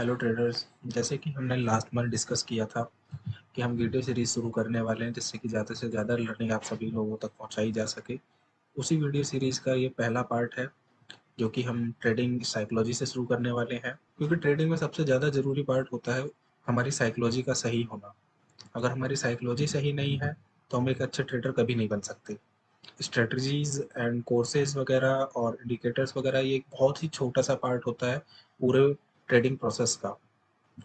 Hello traders. जैसे कि हमने लास्ट मंथ डिस्कस किया था कि हम वीडियो सीरीज शुरू करने वाले हैं जिससे कि ज़्यादा से ज़्यादा लर्निंग आप सभी लोगों तक पहुंचाई जा सके। उसी वीडियो सीरीज का ये पहला पार्ट है जो कि हम ट्रेडिंग साइकोलॉजी से शुरू करने वाले हैं, क्योंकि ट्रेडिंग में सबसे ज़्यादा ज़रूरी पार्ट होता है हमारी साइकोलॉजी का सही होना। अगर हमारी साइकोलॉजी सही नहीं है तो हम एक अच्छे ट्रेडर कभी नहीं बन सकते। स्ट्रेटजीज एंड कोर्सेज वगैरह और इंडिकेटर्स वगैरह ये एक बहुत ही छोटा सा पार्ट होता है पूरे ट्रेडिंग प्रोसेस का।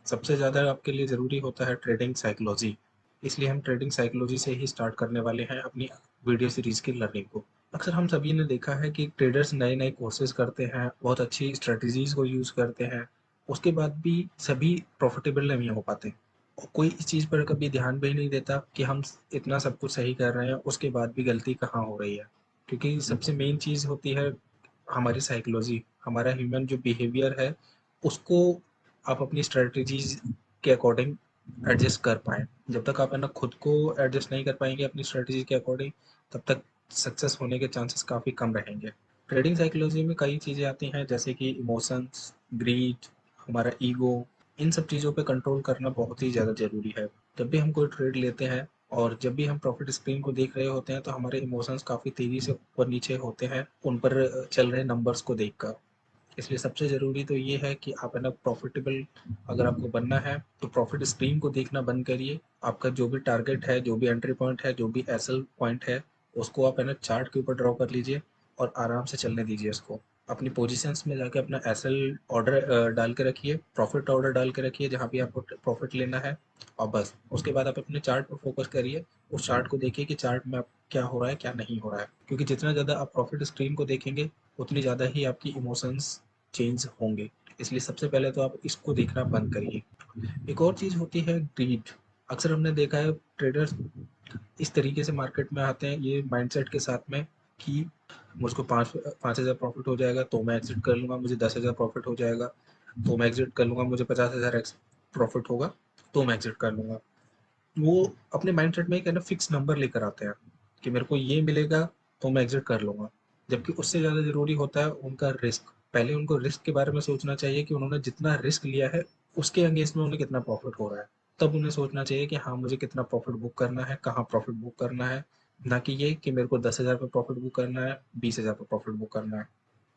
सबसे ज़्यादा आपके लिए ज़रूरी होता है ट्रेडिंग साइकोलॉजी। इसलिए हम ट्रेडिंग साइकोलॉजी से ही स्टार्ट करने वाले हैं अपनी वीडियो सीरीज़ की लर्निंग को। अक्सर हम सभी ने देखा है कि ट्रेडर्स नए नए कोर्सेज करते हैं, बहुत अच्छी स्ट्रेटजीज को यूज़ करते हैं, उसके बाद भी सभी प्रॉफिटेबल नहीं हो पाते। और कोई इस चीज़ पर कभी ध्यान भी नहीं देता कि हम इतना सब कुछ सही कर रहे हैं, उसके बाद भी गलती कहाँ हो रही है। क्योंकि सबसे मेन चीज़ होती है हमारी साइकोलॉजी, हमारा ह्यूमन जो बिहेवियर है उसको आप अपनी स्ट्रेटजीज के अकॉर्डिंग एडजस्ट कर पाएँ। जब तक आप है ना खुद को एडजस्ट नहीं कर पाएँगे अपनी स्ट्रेटजी के अकॉर्डिंग, तब तक सक्सेस होने के चांसेस काफ़ी कम रहेंगे। ट्रेडिंग साइकोलॉजी में कई चीज़ें आती हैं जैसे कि इमोशंस, ग्रीड, हमारा ईगो, इन सब चीज़ों पे कंट्रोल करना बहुत ही ज़्यादा ज़रूरी है। जब भी हम कोई ट्रेड लेते हैं और जब भी हम प्रॉफिट स्क्रीन को देख रहे होते हैं तो हमारे इमोशंस काफ़ी तेज़ी से ऊपर नीचे होते हैं उन पर चल रहे नंबर्स को देखकर। इसलिए सबसे ज़रूरी तो ये है कि आप है ना प्रॉफिटेबल अगर आपको बनना है तो प्रॉफिट स्क्रीन को देखना बंद करिए। आपका जो भी टारगेट है, जो भी एंट्री पॉइंट है, जो भी एसएल पॉइंट है, उसको आप है ना चार्ट के ऊपर ड्रॉ कर लीजिए और आराम से चलने दीजिए इसको। अपनी पोजीशंस में जाके अपना एसएल ऑर्डर डाल के रखिए, प्रॉफिट ऑर्डर डाल के रखिए जहाँ भी आपको प्रॉफिट लेना है। और बस उसके बाद आप अपने चार्ट पर फोकस करिए। उस चार्ट को देखिए कि चार्ट में आप क्या हो रहा है क्या नहीं हो रहा है, क्योंकि जितना ज़्यादा आप प्रॉफिट स्क्रीन को देखेंगे उतनी ज़्यादा ही आपकी इमोशंस चेंज होंगे। इसलिए सबसे पहले तो आप इसको देखना बंद करिए। एक और चीज़ होती है ग्रीड। अक्सर हमने देखा है ट्रेडर्स इस तरीके से मार्केट में आते हैं ये माइंडसेट के साथ में कि मुझको 5,000 प्रॉफिट हो जाएगा तो मैं एग्जिट कर लूँगा, मुझे 10,000 प्रॉफिट हो जाएगा तो मैं एग्जिट कर लूँगा, मुझे 50,000 प्रॉफिट होगा तो मैं एग्जिट कर लूँगा। वो अपने माइंडसेट में एक है ना फिक्स नंबर लेकर आते हैं कि मेरे को ये मिलेगा तो मैं एग्जिट कर लूँगा। जबकि उससे ज़्यादा ज़रूरी होता है उनका रिस्क। पहले उनको रिस्क के बारे में सोचना चाहिए कि उन्होंने जितना रिस्क लिया है उसके अगेंस्ट में उन्हें कितना प्रॉफिट हो रहा है। तब उन्हें सोचना चाहिए कि हाँ, मुझे कितना प्रॉफिट बुक करना है, कहाँ प्रॉफिट बुक करना है, ना कि ये कि मेरे को 10,000 पे प्रॉफिट बुक करना है, 20,000 पे प्रॉफिट बुक करना है।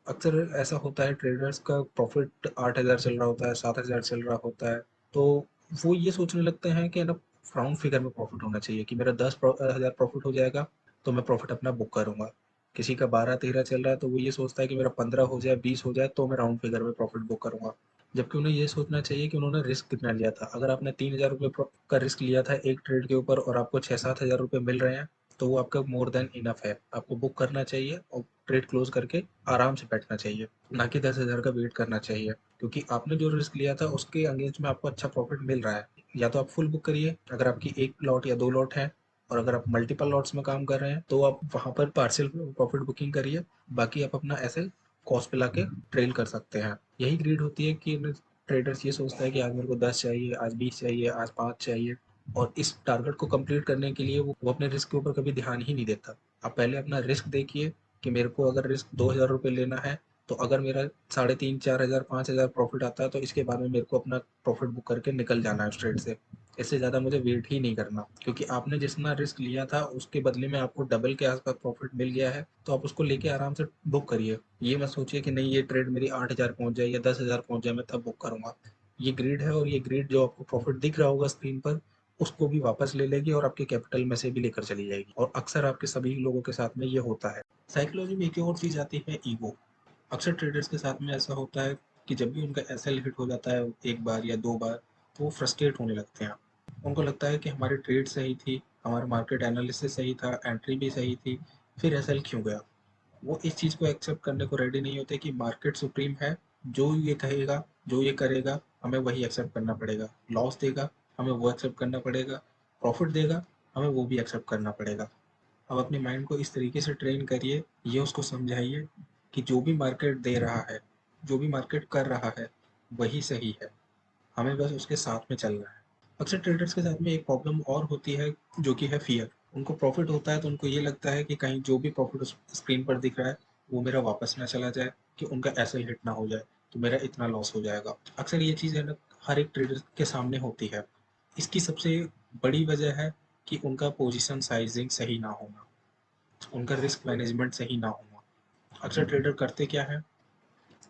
अक्सर ऐसा होता है ट्रेडर्स का प्रॉफिट 8,000 चल रहा होता है, 7,000 चल रहा होता है, तो वो ये सोचने लगते हैं कि ना राउंड फिगर में प्रॉफिट होना चाहिए कि मेरा 10,000 प्रॉफिट हो जाएगा तो मैं प्रॉफिट अपना बुक करूंगा। किसी का 12-13 चल रहा है तो वो ये सोचता है कि मेरा 15 हो जाए, 20 हो जाए तो मैं राउंड फिगर में प्रॉफिट बुक करूंगा। जबकि उन्हें ये सोचना चाहिए कि उन्होंने रिस्क कितना लिया था। अगर आपने 3,000 रुपये का रिस्क लिया था एक ट्रेड के ऊपर और आपको 6-7 हज़ार रुपये मिल रहे हैं तो वो आपका मोर देन इनफ है। आपको बुक करना चाहिए और ट्रेड क्लोज करके आराम से बैठना चाहिए, ना कि 10,000 का वेट करना चाहिए, क्योंकि आपने जो रिस्क लिया था उसके अगेंस्ट में आपको अच्छा प्रॉफिट मिल रहा है। या तो आप फुल बुक करिए अगर आपकी एक लॉट या दो लॉट है, और अगर आप मल्टीपल लॉट्स में काम कर रहे हैं तो आप वहां पर पार्शियल प्रॉफिट बुकिंग करिए। बाकी आप अपना एसएल कॉस्ट पे लाके ट्रेल कर सकते हैं। यही ग्रीड होती है कि ट्रेडर्स ये सोचता है कि आज मेरे को 10 चाहिए, आज 20 चाहिए, आज 5 चाहिए, और इस टारगेट को कंप्लीट करने के लिए वो अपने रिस्क के ऊपर कभी ध्यान ही नहीं देता। आप पहले अपना रिस्क देखिए कि मेरे को अगर रिस्क 2,000 रुपये लेना है तो अगर मेरा 3,500 4,000 5,000 प्रॉफिट आता है तो इसके बाद में मेरे को अपना प्रॉफिट बुक करके निकल जाना है उस ट्रेड से। इससे ज़्यादा मुझे वेट ही नहीं करना, क्योंकि आपने जितना रिस्क लिया था उसके बदले में आपको डबल के आसपास प्रॉफिट मिल गया है तो आप उसको लेके आराम से बुक करिए। ये मत सोचिए कि नहीं ये ट्रेड मेरी 8,000 पहुंच जाए या 10,000 पहुंच जाए मैं तब बुक करूंगा। ये ग्रीड है और ये ग्रीड जो आपको प्रॉफिट दिख रहा होगा स्क्रीन पर उसको भी वापस ले लेगी और आपके कैपिटल में से भी लेकर चली जाएगी, और अक्सर आपके सभी लोगों के साथ में ये होता है। साइकोलॉजी में एक और चीज़ आती है ईगो। अक्सर ट्रेडर्स के साथ में ऐसा होता है कि जब भी उनका एसएल हिट हो जाता है एक बार या दो बार तो वो फ्रस्ट्रेट होने लगते हैं। उनको लगता है कि हमारी ट्रेड सही थी, हमारा मार्केट एनालिसिस सही था, एंट्री भी सही थी, फिर एसएल क्यों गया। वो इस चीज़ को एक्सेप्ट करने को रेडी नहीं होते कि मार्केट सुप्रीम है, जो ये कहेगा, जो ये करेगा, हमें वही एक्सेप्ट करना पड़ेगा। लॉस देगा, हमें वो एक्सेप्ट करना पड़ेगा, प्रॉफिट देगा, हमें वो भी एक्सेप्ट करना पड़ेगा। अब अपने माइंड को इस तरीके से ट्रेन करिए, ये उसको समझाइए कि जो भी मार्केट दे रहा है, जो भी मार्केट कर रहा है, वही सही है, हमें बस उसके साथ में चलना है। अक्सर ट्रेडर्स के साथ में एक प्रॉब्लम और होती है जो कि है फियर। उनको प्रॉफिट होता है तो उनको ये लगता है कि कहीं जो भी प्रॉफिट उस स्क्रीन पर दिख रहा है वो मेरा वापस ना चला जाए, कि उनका एसएल हिट ना हो जाए तो मेरा इतना लॉस हो जाएगा। अक्सर ये चीज़ है ना हर एक ट्रेडर के सामने होती है। इसकी सबसे बड़ी वजह है कि उनका पोजीशन साइजिंग सही ना होना, उनका रिस्क मैनेजमेंट सही ना होना। अक्सर ट्रेडर करते क्या है,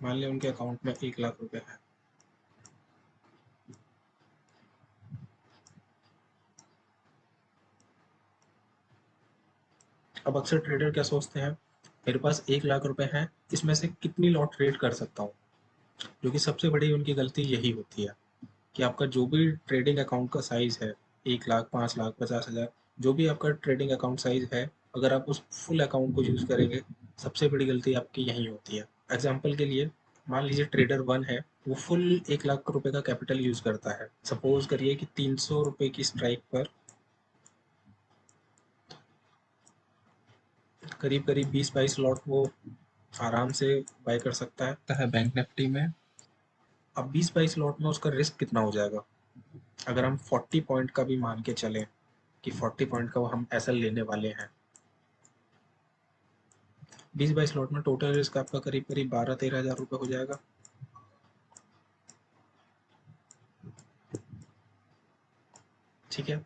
मान लें उनके अकाउंट में 1 लाख रुपए है, अब अक्सर ट्रेडर क्या सोचते हैं, मेरे पास 1 लाख रुपए हैं, इसमें से कितनी लॉट ट्रेड कर सकता हूँ। जो कि सबसे बड़ी उनकी गलती यही होती है कि आपका जो भी ट्रेडिंग अकाउंट का साइज है, 1 लाख, 5 लाख, 50 हज़ार, जो भी आपका ट्रेडिंग अकाउंट साइज है, अगर आप उस फुल अकाउंट को यूज़ करेंगे, सबसे बड़ी गलती आपकी यही होती है। एग्जाम्पल के लिए मान लीजिए ट्रेडर वन है, वो फुल 1 लाख रुपए का कैपिटल यूज करता है। सपोज करिए कि 300 रुपए की स्ट्राइक पर करीब करीब 20-22 लॉट वो आराम से बाय कर सकता है बैंक निफ्टी में। अब 20-22 लॉट में उसका रिस्क कितना हो जाएगा, अगर हम 40 पॉइंट का भी मान के चलें कि 40 पॉइंट का वो हम एसएल लेने वाले हैं, 20-22 लॉट में टोटल रिस्क आपका करीब करीब 12-13 हज़ार रुपये हो जाएगा। ठीक है,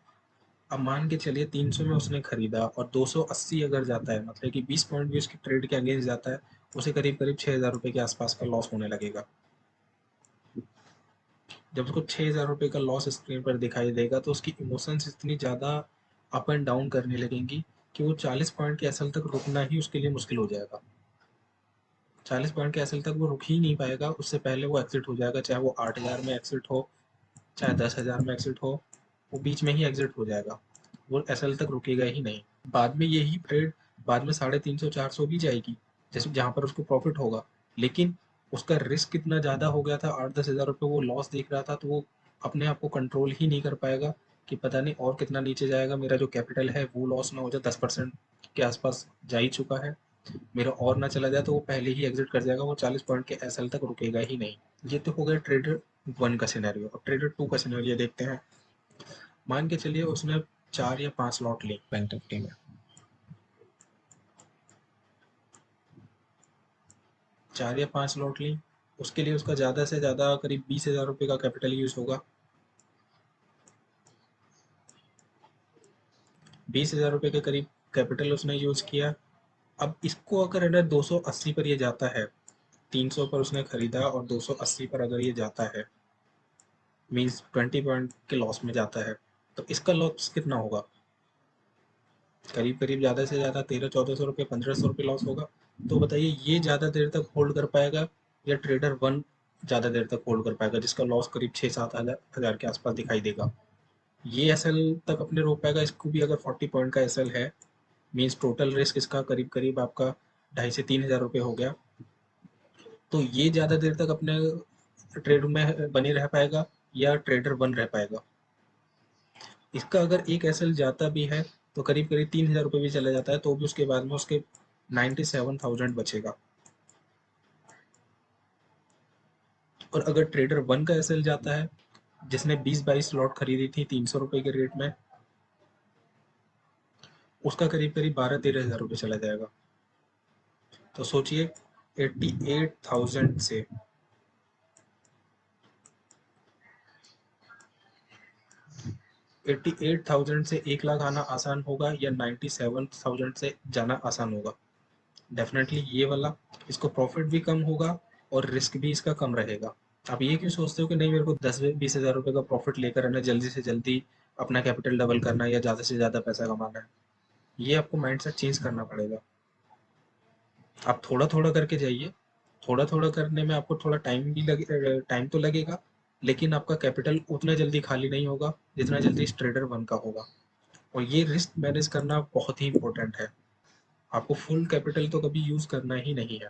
अब मान के चलिए 300 में उसने खरीदा और 280 अगर जाता है, मतलब कि 20 पॉइंट भी उसकी ट्रेड के अगेंस्ट जाता है, उसे करीब करीब 6 हज़ार रुपये के आसपास का लॉस होने लगेगा। जब उसको 6 हज़ार रुपये का लॉस स्क्रीन पर दिखाई देगा तो उसकी इमोशंस इतनी ज़्यादा अप एंड डाउन करने लगेंगी कि वो 40 पॉइंट के एसएल तक रुकना ही उसके लिए मुश्किल हो जाएगा। 40 पॉइंट के एसएल तक वो रुक ही नहीं पाएगा, उससे पहले वो एग्जिट हो जाएगा, चाहे वो 8 हज़ार में एग्जिट हो, चाहे 10 हज़ार में एग्जिट हो, वो बीच में ही एग्जिट हो जाएगा, वो एसएल तक रुकेगा ही नहीं। बाद में यही ट्रेड बाद में 350-400 भी जाएगी, जैसे जहाँ पर उसको प्रॉफिट होगा, लेकिन उसका रिस्क कितना ज़्यादा हो गया था, 8-10 हज़ार रुपये वो लॉस देख रहा था, तो वो अपने आप को कंट्रोल ही नहीं कर पाएगा कि पता नहीं और कितना नीचे जाएगा, मेरा जो कैपिटल है वो लॉस ना हो जाए, 10% के आसपास जा ही चुका है, मेरा और ना चला जाए, तो वो पहले ही एग्जिट कर जाएगा, वो 40 पॉइंट के एसएल तक रुकेगा ही नहीं। ये तो हो गया ट्रेडर वन का सिनेरियो। अब ट्रेडर टू का सिनेरियो देखते हैं। मान के चलिए उसने 4 या 5 लॉट ली बैंक निफ्टी में, 4 या 5 लॉट ली, उसके लिए उसका ज़्यादा से ज़्यादा करीब 20 हज़ार रुपये का कैपिटल यूज होगा। 20 हज़ार रुपये के करीब कैपिटल उसने यूज किया। अब इसको अगर है ना 280 पर ये जाता है, 300 पर उसने खरीदा और 280 पर अगर ये जाता है, मीन्स 20 पॉइंट के लॉस में जाता है, तो इसका लॉस कितना होगा, करीब करीब ज़्यादा से ज़्यादा 1300-1400 रुपये, 1500 रुपये लॉस होगा। तो बताइए ये ज़्यादा देर तक होल्ड कर पाएगा या ट्रेडर वन ज़्यादा देर तक होल्ड कर पाएगा, जिसका लॉस करीब 6-7 हज़ार के आसपास दिखाई देगा। ये एसएल तक अपने रोक पाएगा, इसको भी अगर 40 पॉइंट का एसएल है, मीन्स टोटल रिस्क इसका करीब करीब आपका 2,500 से 3,000 रुपये हो गया, तो ये ज़्यादा देर तक अपने ट्रेड में बने रह पाएगा या ट्रेडर वन रह पाएगा। इसका अगर एक एसएल जाता भी है तो करीब करीब 3,000 रुपये भी चला जाता है, तो भी उसके बाद में उसके 97,000 बचेगा। और अगर ट्रेडर वन का एसएल जाता है, जिसने 20-22 लॉट खरीदी थी 300 रुपये के रेट में, उसका करीब करीब 12-13 हज़ार रुपये चला जाएगा। तो सोचिए 88,000 से 88,000 से 1 लाख आना आसान होगा या 97,000 से जाना आसान होगा। डेफिनेटली ये वाला, इसको प्रॉफिट भी कम होगा और रिस्क भी इसका कम रहेगा। आप ये क्यों सोचते हो कि नहीं मेरे को 10-20 हज़ार रुपये का प्रॉफिट लेकर आना, जल्दी से जल्दी अपना कैपिटल डबल करना है या ज़्यादा से ज़्यादा पैसा कमाना है। ये आपको माइंडसेट चेंज करना पड़ेगा। आप थोड़ा थोड़ा करके जाइए, थोड़ा थोड़ा करने में आपको थोड़ा टाइम भी लगे, टाइम तो लगेगा, लेकिन आपका कैपिटल उतना जल्दी खाली नहीं होगा जितना जल्दी इस ट्रेडर वन का होगा। और ये रिस्क मैनेज करना बहुत ही इंपॉर्टेंट है। आपको फुल कैपिटल तो कभी यूज करना ही नहीं है।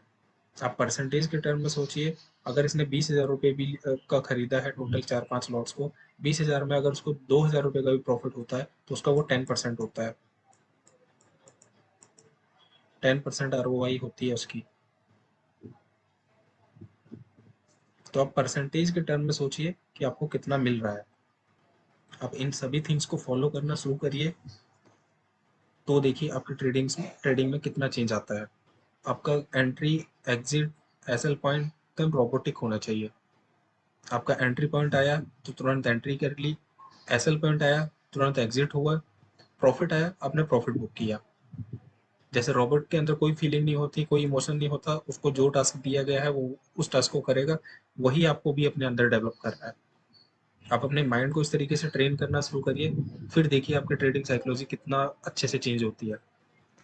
आप परसेंटेज के टर्म में सोचिए, अगर इसने 20 हज़ार रुपये भी का खरीदा है टोटल 4-5 लॉट्स को, 20 हज़ार में अगर उसको 2 हज़ार रुपये का भी प्रॉफिट होता है तो उसका वो 10% होता है, 10% ROI होती है उसकी। तो आप परसेंटेज के टर्म में सोचिए कि आपको कितना मिल रहा है। आप इन सभी थिंग्स को फॉलो करना शुरू करिए, तो देखिए आपकी ट्रेडिंग में कितना चेंज आता है। आपका एंट्री, एग्जिट, एसएल पॉइंट एकदम रोबोटिक होना चाहिए। आपका एंट्री पॉइंट आया तो तुरंत एंट्री कर ली, एसएल पॉइंट आया तुरंत एग्जिट हुआ, प्रॉफिट आया आपने प्रॉफिट बुक किया। जैसे रोबोट के अंदर कोई फीलिंग नहीं होती, कोई इमोशन नहीं होता, उसको जो टास्क दिया गया है वो उस टास्क को करेगा, वही आपको भी अपने अंदर डेवलप करना है। आप अपने माइंड को इस तरीके से ट्रेन करना शुरू करिए, फिर देखिए आपकी ट्रेडिंग साइकोलॉजी कितना अच्छे से चेंज होती है।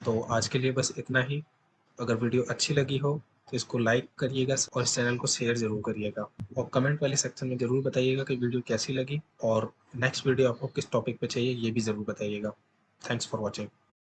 तो आज के लिए बस इतना ही। अगर वीडियो अच्छी लगी हो तो इसको लाइक करिएगा और इस चैनल को शेयर ज़रूर करिएगा, और कमेंट वाले सेक्शन में ज़रूर बताइएगा कि वीडियो कैसी लगी और नेक्स्ट वीडियो आपको किस टॉपिक पे चाहिए ये भी ज़रूर बताइएगा। Thanks for watching.